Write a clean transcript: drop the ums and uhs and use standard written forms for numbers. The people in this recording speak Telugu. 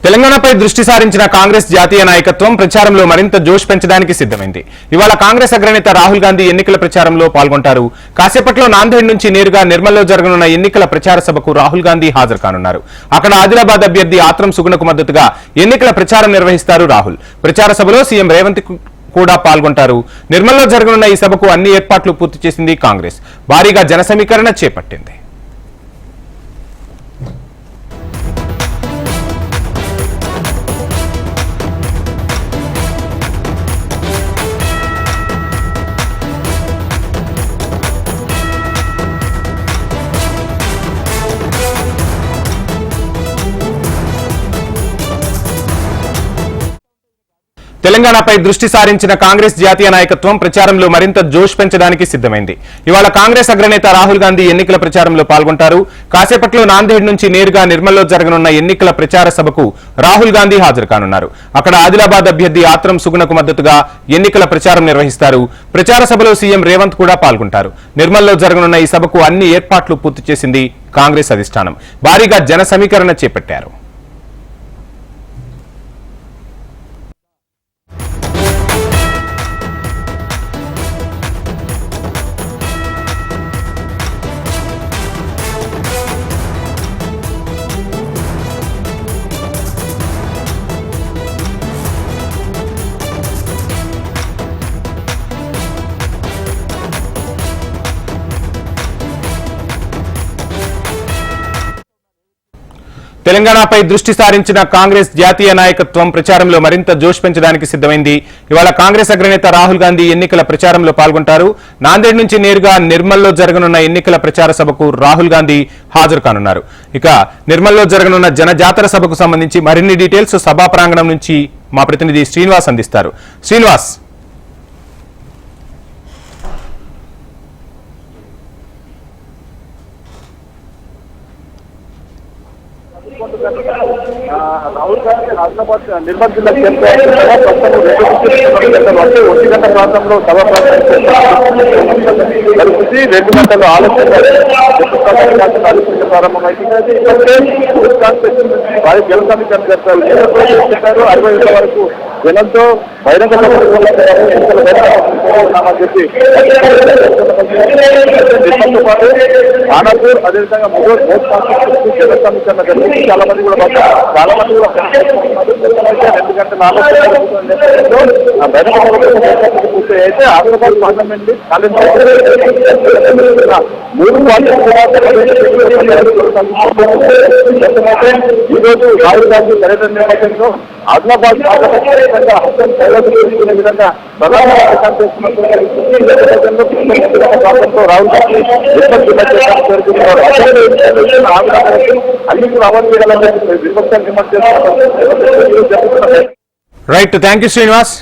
తెలంగాణపై దృష్టి సారించిన కాంగ్రెస్ జాతీయ నాయకత్వం ప్రచారంలో మరింత జోష్ పెంచడానికి సిద్ధమైంది. ఇవాళ కాంగ్రెస్ అగ్రనేత రాహుల్ గాంధీ ఎన్నికల ప్రచారంలో పాల్గొంటారు. కాసేపట్లో నాందేడ్ నుంచి నేరుగా నిర్మల్లో జరగనున్న ఎన్నికల ప్రచార సభకు రాహుల్ గాంధీ హాజరు కానున్నారు. అక్కడ ఆదిలాబాద్ అభ్యర్థి ఆత్రం సుగుణకు మద్దతుగా ఎన్నికల ప్రచారం నిర్వహిస్తారు రాహుల్. ప్రచార సభలో సీఎం రేవంత్ కూడా పాల్గొంటారు. నిర్మల్లో జరగనున్న ఈ సభకు అన్ని ఏర్పాట్లు పూర్తి చేసింది కాంగ్రెస్. భారీగా జన సమీకరణ చేపట్టింది. తెలంగాణపై దృష్టి సారించిన కాంగ్రెస్ జాతీయ నాయకత్వం ప్రచారంలో మరింత జోష్ పెంచడానికి సిద్ధమైంది. ఇవాళ కాంగ్రెస్ అగ్రనేత రాహుల్ గాంధీ ఎన్నికల ప్రచారంలో పాల్గొంటారు. కాసేపట్లో నాందేడ్ నుంచి నేరుగా నిర్మల్లో జరగనున్న ఎన్నికల ప్రచార సభకు రాహుల్ గాంధీ హాజరు కానున్నారు. అక్కడ ఆదిలాబాద్ అభ్యర్థి ఆత్రం సుగుణకు మద్దతుగా ఎన్నికల ప్రచారం నిర్వహిస్తారు. ప్రచార సభలో సీఎం రేవంత్ కూడా పాల్గొంటారు. నిర్మల్లో జరగనున్న ఈ సభకు అన్ని ఏర్పాట్లు పూర్తి చేసింది కాంగ్రెస్ అధిష్టానం. భారీగా జన సమీకరణ చేపట్టారు. తెలంగాణపై దృష్టి సారించిన కాంగ్రెస్ జాతీయ నాయకత్వం ప్రచారంలో మరింత జోష్ పెంచడానికి సిద్ధమైంది. ఇవాళ కాంగ్రెస్ అగ్రనేత రాహుల్ గాంధీ ఎన్నికల ప్రచారంలో పాల్గొంటారు. నాందేడ్ నుంచి నేరుగా నిర్మల్లో జరగనున్న ఎన్నికల ప్రచార సభకు రాహుల్ గాంధీ హాజరు కానున్నారు. ఇక నిర్మల్లో జరగనున్న జనజాతర సభకు సంబంధించి మరిన్ని డీటెయిల్స్ సభా ప్రాంగణం నుంచి మా ప్రతినిధి శ్రీనివాస్ అందిస్తారు. శ్రీనివాస్, రాహుల్ గాంధీ ఆదిలాబాద్ నిర్మల్ జిల్లా కేంద్ర 1 గంట ప్రాంతంలో సభ పరిస్థితి 2 గంటలు ఆలస్యంగా ప్రారంభమైంది. వారి జన సమీకరణ చేస్తారు. 60 వరకు జనంతో బహిరంగ చెప్పి ఆనాపూర్ అదేవిధంగా జన సమీకరణ జరిగింది. చాలా మంది కూడా 2 గంటల బహిరంగ పూర్తి అయితే ఆదిలాబాద్ పార్లమెంట్ 3 ఈ రోజు రాహుల్ గాంధీ పర్యటన నేపథ్యంలో ఆదిలాబాద్ తీసుకునే విధంగా ప్రాంతంలో రాహుల్ గాంధీ అన్ని రావాలి విపక్షాలు డిమాండ్ చేస్తున్నారు. Right, thank you Srinivas.